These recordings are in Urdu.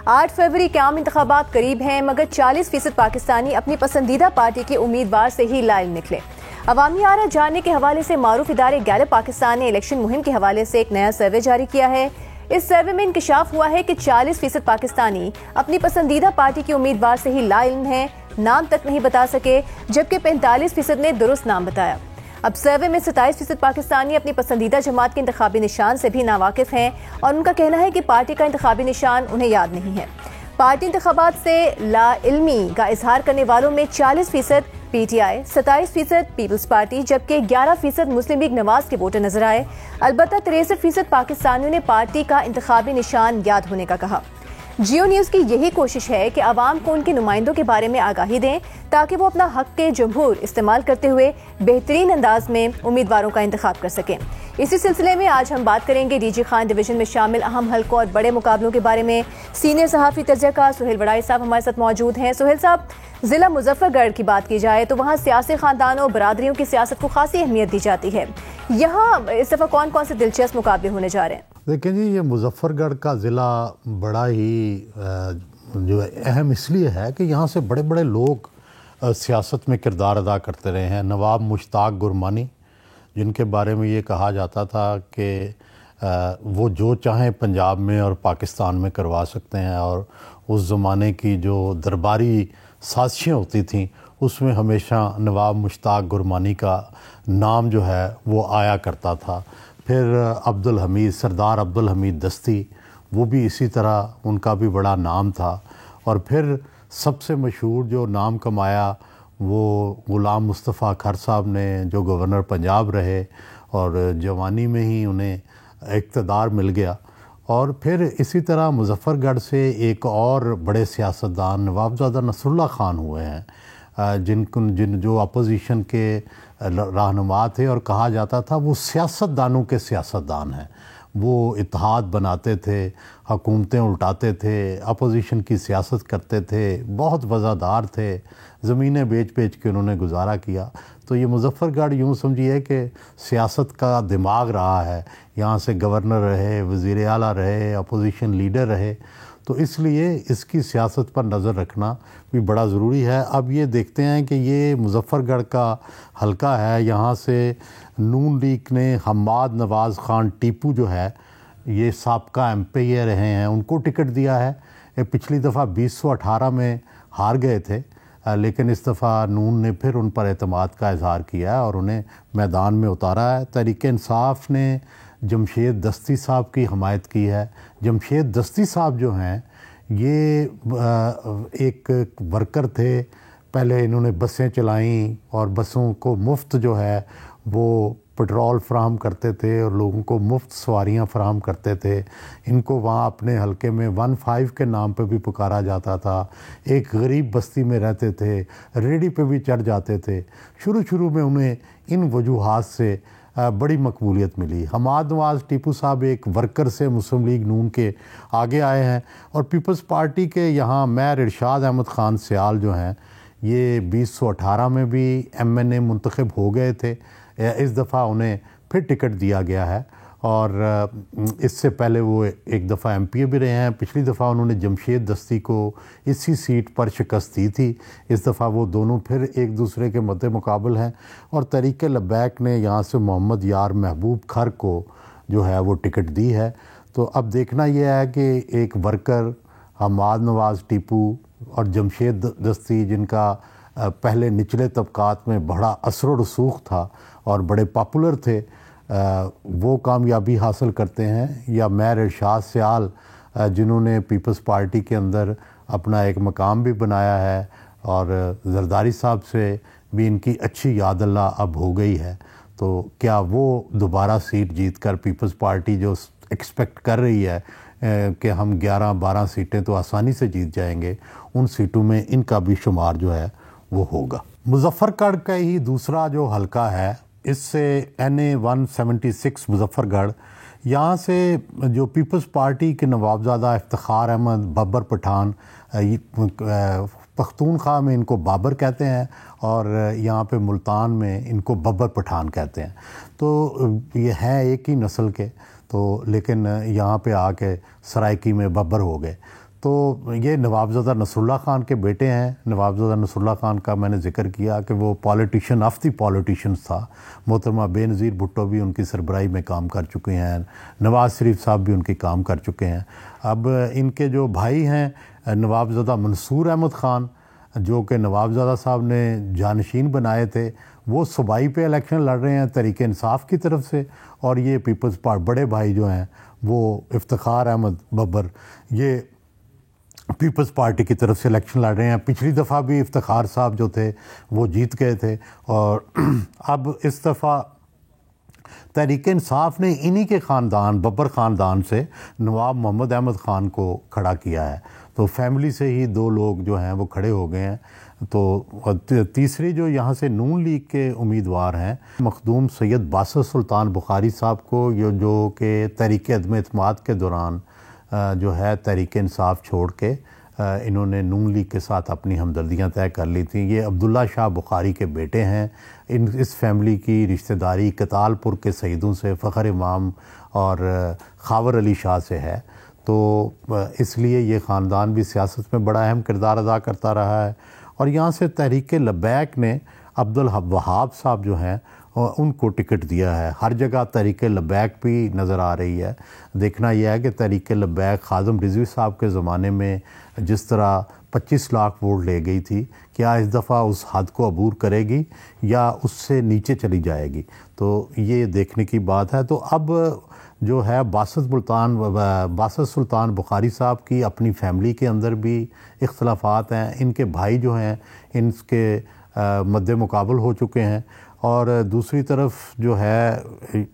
8 فروری کے عام انتخابات قریب ہیں، مگر 40% پاکستانی اپنی پسندیدہ پارٹی کے امیدوار سے ہی لائل نکلے۔ عوامی آرا جاننے کے حوالے سے معروف ادارے گیلپ پاکستان نے الیکشن مہم کے حوالے سے ایک نیا سروے جاری کیا ہے۔ اس سروے میں انکشاف ہوا ہے کہ 40% پاکستانی اپنی پسندیدہ پارٹی کے امیدوار سے ہی لا علم ہیں، نام تک نہیں بتا سکے، جبکہ 45% نے درست نام بتایا۔ اب سروے میں 27% پاکستانی اپنی پسندیدہ جماعت کے انتخابی نشان سے بھی ناواقف ہیں اور ان کا کہنا ہے کہ پارٹی کا انتخابی نشان انہیں یاد نہیں ہے۔ پارٹی انتخابات سے لا علمی کا اظہار کرنے والوں میں 40% پی ٹی آئی، 27% پیپلز پارٹی، جبکہ 11% مسلم لیگ نواز کے ووٹر نظر آئے۔ البتہ 63% پاکستانیوں نے پارٹی کا انتخابی نشان یاد ہونے کا کہا۔ جیو نیوز کی یہی کوشش ہے کہ عوام کو ان کے نمائندوں کے بارے میں آگاہی دیں تاکہ وہ اپنا حق کے جمہور استعمال کرتے ہوئے بہترین انداز میں امیدواروں کا انتخاب کر سکیں۔ اسی سلسلے میں آج ہم بات کریں گے ڈی جی خان ڈویژن میں شامل اہم حلقوں اور بڑے مقابلوں کے بارے میں۔ سینئر صحافی تجزیہ کار سہیل وڑائی صاحب ہمارے ساتھ موجود ہیں۔ سہیل صاحب، ضلع مظفر گڑھ کی بات کی جائے تو وہاں سیاسی خاندانوں اور برادریوں کی سیاست کو خاصی اہمیت دی جاتی ہے۔ یہاں اس دفعہ کون کون سے دلچسپ مقابلے ہونے جا رہے ہیں؟ دیکھیں جی، یہ مظفر گڑھ کا ضلع بڑا ہی جو اہم اس لیے ہے کہ یہاں سے بڑے بڑے لوگ سیاست میں کردار ادا کرتے رہے ہیں۔ نواب مشتاق گرمانی، جن کے بارے میں یہ کہا جاتا تھا کہ وہ جو چاہیں پنجاب میں اور پاکستان میں کروا سکتے ہیں، اور اس زمانے کی جو درباری سازشیں ہوتی تھیں اس میں ہمیشہ نواب مشتاق گرمانی کا نام جو ہے وہ آیا کرتا تھا۔ پھر سردار عبدالحمید دستی، وہ بھی اسی طرح، ان کا بھی بڑا نام تھا۔ اور پھر سب سے مشہور جو نام کمایا وہ غلام مصطفیٰ کھر صاحب نے، جو گورنر پنجاب رہے اور جوانی میں ہی انہیں اقتدار مل گیا۔ اور پھر اسی طرح مظفر گڑھ سے ایک اور بڑے سیاستدان نوابزادہ نصر اللہ خان ہوئے ہیں، جو اپوزیشن کے رہنما تھے، اور کہا جاتا تھا وہ سیاستدانوں کے سیاستدان ہیں۔ وہ اتحاد بناتے تھے، حکومتیں الٹاتے تھے، اپوزیشن کی سیاست کرتے تھے، بہت وفادار تھے، زمینیں بیچ کے انہوں نے گزارا کیا۔ تو یہ مظفر گڑھ یوں سمجھیے کہ سیاست کا دماغ رہا ہے، یہاں سے گورنر رہے، وزیر اعلیٰ رہے، اپوزیشن لیڈر رہے، تو اس لیے اس کی سیاست پر نظر رکھنا بھی بڑا ضروری ہے۔ اب یہ دیکھتے ہیں کہ یہ مظفر گڑھ کا حلقہ ہے، یہاں سے نون لیگ نے حماد نواز خان ٹیپو جو ہے، یہ سابقہ ایم پی اے رہے ہیں، ان کو ٹکٹ دیا ہے۔ پچھلی دفعہ 2018 میں ہار گئے تھے، لیکن اس دفعہ نون نے پھر ان پر اعتماد کا اظہار کیا ہے اور انہیں میدان میں اتارا ہے۔ تحریک انصاف نے جمشید دستی صاحب کی حمایت کی ہے۔ جمشید دستی صاحب جو ہیں، یہ ایک ورکر تھے، پہلے انہوں نے بسیں چلائیں اور بسوں کو مفت جو ہے وہ پٹرول فراہم کرتے تھے اور لوگوں کو مفت سواریاں فراہم کرتے تھے۔ ان کو وہاں اپنے حلقے میں 15 کے نام پہ بھی پکارا جاتا تھا۔ ایک غریب بستی میں رہتے تھے، ریڑھی پہ بھی چڑھ جاتے تھے۔ شروع میں انہیں ان وجوہات سے بڑی مقبولیت ملی۔ حماد نواز ٹیپو صاحب ایک ورکر سے مسلم لیگ نون کے آگے آئے ہیں، اور پیپلز پارٹی کے یہاں میر ارشاد احمد خان سیال جو ہیں، یہ 2018 میں بھی ایم این اے منتخب ہو گئے تھے۔ اس دفعہ انہیں پھر ٹکٹ دیا گیا ہے، اور اس سے پہلے وہ ایک دفعہ ایم پی اے بھی رہے ہیں۔ پچھلی دفعہ انہوں نے جمشید دستی کو اسی سیٹ پر شکست دی تھی۔ اس دفعہ وہ دونوں پھر ایک دوسرے کے مد مقابل ہیں، اور تحریک لبیک نے یہاں سے محمد یار محبوب کھر کو جو ہے وہ ٹکٹ دی ہے۔ تو اب دیکھنا یہ ہے کہ ایک ورکر حماد نواز ٹیپو اور جمشید دستی، جن کا پہلے نچلے طبقات میں بڑا اثر و رسوخ تھا اور بڑے پاپولر تھے، وہ کامیابی حاصل کرتے ہیں، یا میر ارشاد سیال جنہوں نے پیپلز پارٹی کے اندر اپنا ایک مقام بھی بنایا ہے، اور زرداری صاحب سے بھی ان کی اچھی یاد اللہ اب ہو گئی ہے۔ تو کیا وہ دوبارہ سیٹ جیت کر پیپلز پارٹی جو ایکسپیکٹ کر رہی ہے کہ ہم 11-12 سیٹیں تو آسانی سے جیت جائیں گے، ان سیٹوں میں ان کا بھی شمار جو ہے وہ ہوگا۔ مظفر گڑھ کا ہی دوسرا جو حلقہ ہے، اس سے NA 176 مظفر گڑھ، یہاں سے جو پیپلز پارٹی کے نوابزادہ افتخار احمد بابر پٹھان، پختونخوا میں ان کو بابر کہتے ہیں اور یہاں پہ ملتان میں ان کو ببر پٹھان کہتے ہیں، تو یہ ہیں ایک ہی نسل کے، تو لیکن یہاں پہ آ کے سرائکی میں ببر ہو گئے۔ تو یہ نوابزادہ نصراللہ خان کے بیٹے ہیں. نوابزادہ نصراللہ خان کا میں نے ذکر کیا کہ وہ پالیٹیشین آف دی پالیٹیشنز تھا. محترمہ بے نظیر بھٹو بھی ان کی سربراہی میں کام کر چکے ہیں, نواز شریف صاحب بھی ان کی کام کر چکے ہیں. اب ان کے جو بھائی ہیں نوابزادہ منصور احمد خان, جو کہ نوابزادہ صاحب نے جانشین بنائے تھے, وہ صوبائی پہ الیکشن لڑ رہے ہیں تحریک انصاف کی طرف سے. اور یہ پیپلز پارٹی بڑے بھائی جو ہیں وہ افتخار احمد ببر, یہ پیپلز پارٹی کی طرف سے الیکشن لڑ رہے ہیں. پچھلی دفعہ بھی افتخار صاحب جو تھے وہ جیت گئے تھے, اور اب اس دفعہ تحریک انصاف نے انہی کے خاندان ببر خاندان سے نواب محمد احمد خان کو کھڑا کیا ہے. تو فیملی سے ہی 2 لوگ جو ہیں وہ کھڑے ہو گئے ہیں. تو تیسری جو یہاں سے نون لیگ کے امیدوار ہیں مخدوم سید باسط سلطان بخاری صاحب کو, جو کہ تحریک عدم اعتماد کے دوران جو ہے تحریک انصاف چھوڑ کے انہوں نے نون لیگ کے ساتھ اپنی ہمدردیاں طے کر لی تھیں. یہ عبداللہ شاہ بخاری کے بیٹے ہیں. اس فیملی کی رشتہ داری کتال پور کے سیدوں سے, فخر امام اور خاور علی شاہ سے ہے. تو اس لیے یہ خاندان بھی سیاست میں بڑا اہم کردار ادا کرتا رہا ہے. اور یہاں سے تحریک لبیک نے عبدالوہاب صاحب جو ہیں ان کو ٹکٹ دیا ہے. ہر جگہ تحریک لبیک بھی نظر آ رہی ہے. دیکھنا یہ ہے کہ تحریک لبیک خادم رضوی صاحب کے زمانے میں جس طرح 25 لاکھ ووٹ لے گئی تھی, کیا اس دفعہ اس حد کو عبور کرے گی یا اس سے نیچے چلی جائے گی, تو یہ دیکھنے کی بات ہے. تو اب جو ہے باسط سلطان بخاری صاحب کی اپنی فیملی کے اندر بھی اختلافات ہیں. ان کے بھائی جو ہیں ان کے مد مقابل ہو چکے ہیں. اور دوسری طرف جو ہے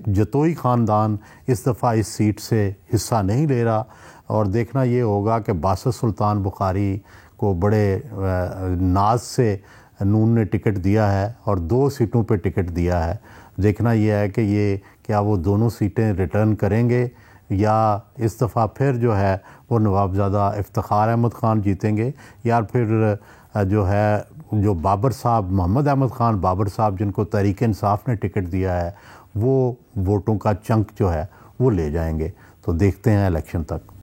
جتوئی خاندان اس دفعہ اس سیٹ سے حصہ نہیں لے رہا. اور دیکھنا یہ ہوگا کہ باسط سلطان بخاری کو بڑے ناز سے نون نے ٹکٹ دیا ہے اور 2 سیٹوں پہ ٹکٹ دیا ہے. دیکھنا یہ ہے کہ یہ کیا وہ دونوں سیٹیں ریٹرن کریں گے یا اس دفعہ پھر جو ہے وہ نوابزادہ افتخار احمد خان جیتیں گے, یا پھر جو بابر صاحب محمد احمد خان بابر صاحب جن کو تحریک انصاف نے ٹکٹ دیا ہے وہ ووٹوں کا چنک جو ہے وہ لے جائیں گے. تو دیکھتے ہیں الیکشن تک.